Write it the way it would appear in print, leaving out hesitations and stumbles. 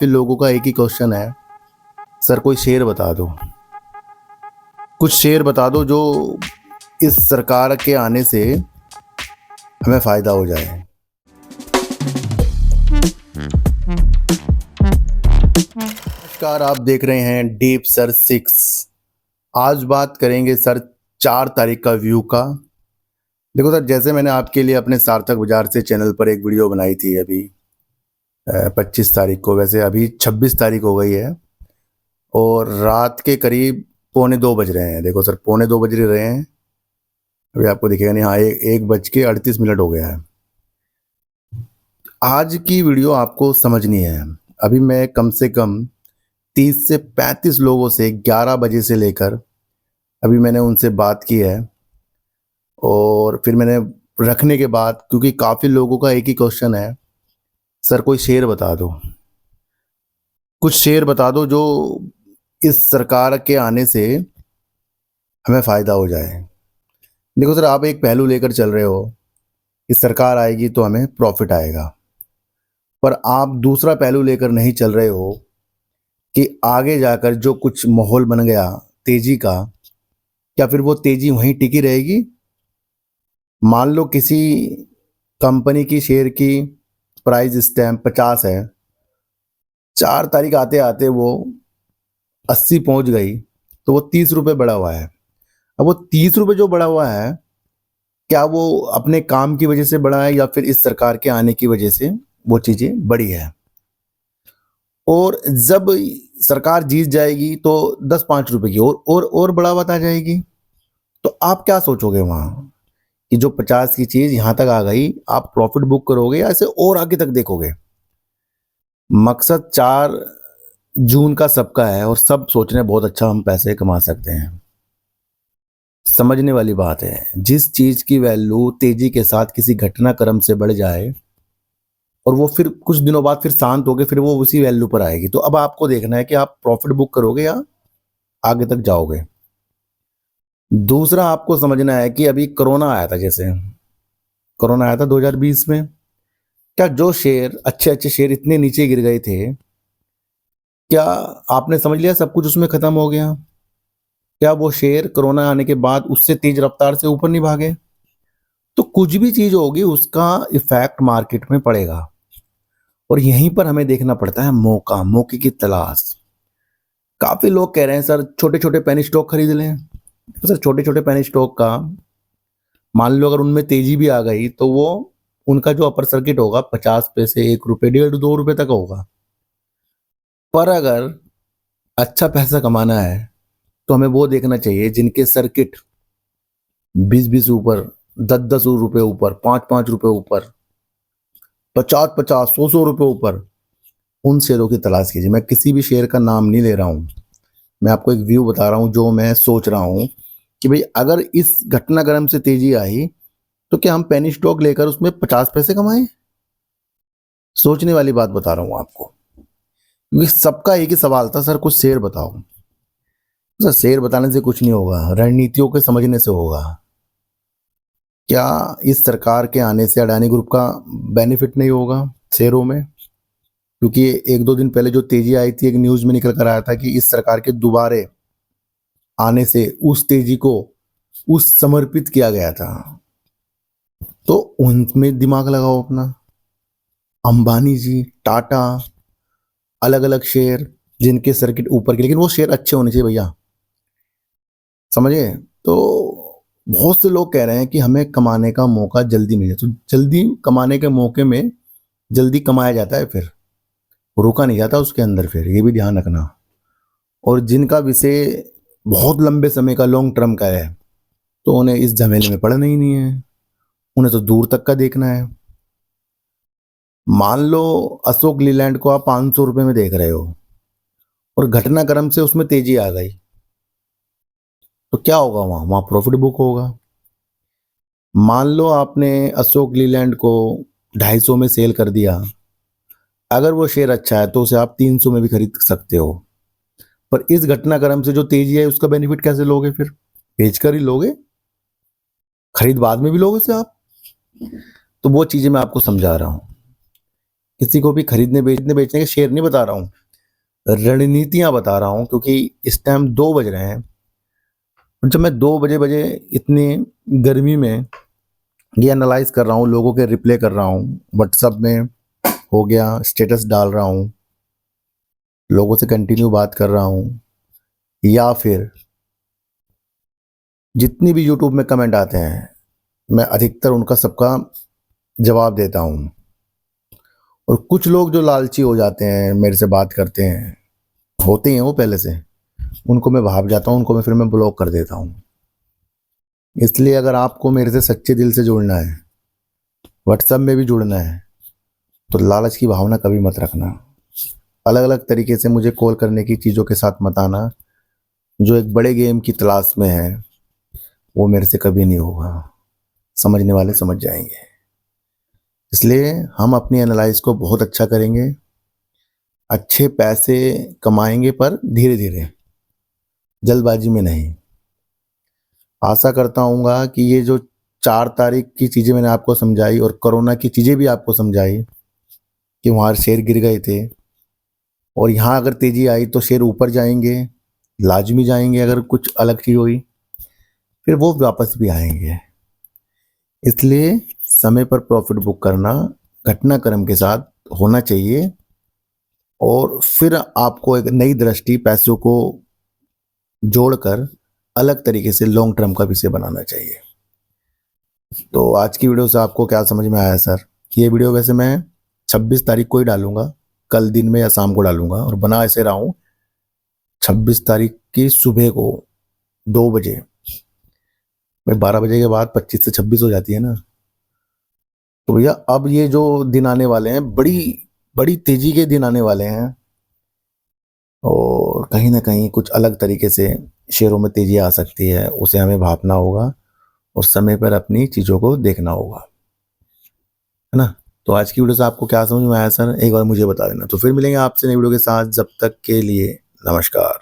फिर लोगों का एक ही क्वेश्चन है, सर कोई शेर बता दो, कुछ शेर बता दो जो इस सरकार के आने से हमें फायदा हो जाए। नमस्कार, आप देख रहे हैं डीप सर 6। आज बात करेंगे सर 4 तारीख का व्यू का। देखो सर, जैसे मैंने आपके लिए अपने सार्थक बाजार से चैनल पर एक वीडियो बनाई थी अभी 25 तारीख को, वैसे अभी 26 तारीख हो गई है और रात के करीब 1:45 बज रहे हैं। देखो सर, 1:45 बज रहे हैं। अभी आपको दिखेगा नहीं, हाँ 1:38 हो गया है। आज की वीडियो आपको समझनी है। अभी मैं कम से कम 30 से 35 लोगों से 11 बजे से लेकर अभी मैंने उनसे बात की है और फिर मैंने रखने के बाद, क्योंकि काफ़ी लोगों का एक ही क्वेश्चन है, सर कोई शेर बता दो, कुछ शेर बता दो जो इस सरकार के आने से हमें फ़ायदा हो जाए। देखो सर, आप एक पहलू लेकर चल रहे हो कि सरकार आएगी तो हमें प्रॉफिट आएगा, पर आप दूसरा पहलू लेकर नहीं चल रहे हो कि आगे जाकर जो कुछ माहौल बन गया तेजी का, क्या फिर वो तेजी वहीं टिकी रहेगी? मान लो किसी कंपनी की शेयर की प्राइस स्टैम्प 50 है, 4 तारीख आते आते वो 80 पहुंच गई, तो वो 30 रुपये बढ़ा हुआ है। अब वो 30 रुपये जो बढ़ा हुआ है, क्या वो अपने काम की वजह से बढ़ा है या फिर इस सरकार के आने की वजह से वो चीज़ें बढ़ी है? और जब सरकार जीत जाएगी तो 10-5 रुपए की और बढ़ावत आ जाएगी, तो आप क्या सोचोगे वहाँ कि जो 50 की चीज़ यहाँ तक आ गई, आप प्रॉफिट बुक करोगे या ऐसे और आगे तक देखोगे? मकसद 4 जून का सबका है और सब सोच रहे हैं बहुत अच्छा हम पैसे कमा सकते हैं। समझने वाली बात है, जिस चीज़ की वैल्यू तेजी के साथ किसी घटनाक्रम से बढ़ जाए और वो फिर कुछ दिनों बाद फिर शांत होके फिर वो उसी वैल्यू पर आएगी, तो अब आपको देखना है कि आप प्रॉफिट बुक करोगे या आगे तक जाओगे। दूसरा आपको समझना है कि अभी कोरोना आया था, जैसे कोरोना आया था 2020 में, क्या जो शेयर अच्छे अच्छे शेयर इतने नीचे गिर गए थे, क्या आपने समझ लिया सब कुछ उसमें खत्म हो गया? क्या वो शेयर कोरोना आने के बाद उससे तेज रफ्तार से ऊपर नहीं भागे? तो कुछ भी चीज होगी उसका इफेक्ट मार्केट में पड़ेगा और यहीं पर हमें देखना पड़ता है मौका, मौके की तलाश। काफी लोग कह रहे हैं सर छोटे छोटे पेनी स्टॉक खरीद लें। तो सर छोटे छोटे पेनी स्टॉक का मान लो अगर उनमें तेजी भी आ गई तो वो उनका जो अपर सर्किट होगा 50 पैसे, 1 रुपये, 1.5, 2 रुपये तक होगा। पर अगर अच्छा पैसा कमाना है तो हमें वो देखना चाहिए जिनके सर्किट 20-20 ऊपर, 10-10 रुपए ऊपर, 5-5 रुपए ऊपर, 50-50, 100-100 रुपए ऊपर, उन शेयरों की तलाश कीजिए। मैं किसी भी शेयर का नाम नहीं ले रहा हूँ, मैं आपको एक व्यू बता रहा हूँ जो मैं सोच रहा हूँ कि भाई अगर इस घटनाक्रम से तेजी आई तो क्या हम पेनी स्टॉक लेकर उसमें 50 पैसे कमाएं? सोचने वाली बात बता रहा हूँ आपको। ये सबका एक ही सवाल था, सर कुछ शेयर बताओ। सर शेयर बताने से कुछ नहीं होगा, रणनीतियों के समझने से होगा। क्या इस सरकार के आने से अडानी ग्रुप का बेनिफिट नहीं होगा शेयरों में? क्योंकि 1-2 दिन पहले जो तेजी आई थी, एक न्यूज में निकल कर आया था कि इस सरकार के दोबारे आने से उस तेजी को उस समर्पित किया गया था। तो उनमें दिमाग लगाओ अपना। अंबानी जी, टाटा, अलग अलग शेयर जिनके सर्किट ऊपर के, लेकिन वो शेयर अच्छे होने चाहिए भैया, समझे? तो बहुत से लोग कह रहे हैं कि हमें कमाने का मौका जल्दी मिले, तो जल्दी कमाने के मौके में जल्दी कमाया जाता है, फिर रुका नहीं जाता उसके अंदर, फिर ये भी ध्यान रखना। और जिनका विषय बहुत लंबे समय का, लॉन्ग टर्म का है, तो उन्हें इस झमेले में पड़ना ही नहीं है, उन्हें तो दूर तक का देखना है। मान लो अशोक लीलैंड को आप 500 रुपये में देख रहे हो और घटनाक्रम से उसमें तेजी आ गई, तो क्या होगा? वहां वहां प्रॉफिट बुक होगा। मान लो आपने अशोक लीलैंड को 250 में सेल कर दिया, अगर वो शेयर अच्छा है तो उसे आप 300 में भी खरीद सकते हो, पर इस घटनाक्रम से जो तेजी है उसका बेनिफिट कैसे लोगे? फिर बेचकर ही लोगे, खरीद बाद में भी लोगे से आप। तो वो चीजें मैं आपको समझा रहा हूं किसी को भी खरीदने बेचने के शेयर नहीं बता रहा हूँ, रणनीतियाँ बता रहा हूँ, क्योंकि इस टाइम 2 बज रहे हैं। और जब मैं 2 बजे इतनी गर्मी में ये एनालाइज़ कर रहा हूँ, लोगों के रिप्लाई कर रहा हूँ, व्हाट्सएप में हो गया, स्टेटस डाल रहा हूँ, लोगों से कंटिन्यू बात कर रहा हूँ, या फिर जितनी भी यूट्यूब में कमेंट आते हैं, मैं अधिकतर उनका सबका जवाब देता हूँ। और कुछ लोग जो लालची हो जाते हैं, मेरे से बात करते हैं, होते ही हैं वो पहले से, उनको मैं भाप जाता हूँ, उनको मैं फिर ब्लॉक कर देता हूँ। इसलिए अगर आपको मेरे से सच्चे दिल से जुड़ना है, व्हाट्सएप में भी जुड़ना है, तो लालच की भावना कभी मत रखना। अलग अलग तरीके से मुझे कॉल करने की चीज़ों के साथ मत आना। जो एक बड़े गेम की तलाश में है, वो मेरे से कभी नहीं होगा। समझने वाले समझ जाएंगे। इसलिए हम अपनी एनालाइज को बहुत अच्छा करेंगे, अच्छे पैसे कमाएंगे, पर धीरे धीरे, जल्दबाजी में नहीं। आशा करता हूँगा कि ये जो 4 तारीख की चीज़ें मैंने आपको समझाई और कोरोना की चीज़ें भी आपको समझाई कि वहाँ शेयर गिर गए थे, और यहाँ अगर तेज़ी आई तो शेयर ऊपर जाएंगे, लाजमी जाएंगे। अगर कुछ अलग चीज़ हुई फिर वो वापस भी आएंगे। इसलिए समय पर प्रॉफिट बुक करना घटनाक्रम के साथ होना चाहिए, और फिर आपको एक नई दृष्टि पैसों को जोड़कर अलग तरीके से लॉन्ग टर्म का विषय बनाना चाहिए। तो आज की वीडियो से आपको क्या समझ में आया सर? ये वीडियो वैसे मैं 26 तारीख को ही डालूंगा, कल दिन में या शाम को डालूंगा, और बना ऐसे रहा हूँ 26 तारीख की सुबह को 2 बजे। भाई 12 बजे के बाद 25 से 26 हो जाती है ना। तो भैया अब ये जो दिन आने वाले हैं, बड़ी बड़ी तेजी के दिन आने वाले हैं, और कहीं ना कहीं कुछ अलग तरीके से शेयरों में तेजी आ सकती है। उसे हमें भापना होगा और समय पर अपनी चीज़ों को देखना होगा, है ना। तो आज की वीडियो से आपको क्या समझ में आया सर, एक बार मुझे बता देना। तो फिर मिलेंगे आपसे नई वीडियो के साथ, जब तक के लिए नमस्कार।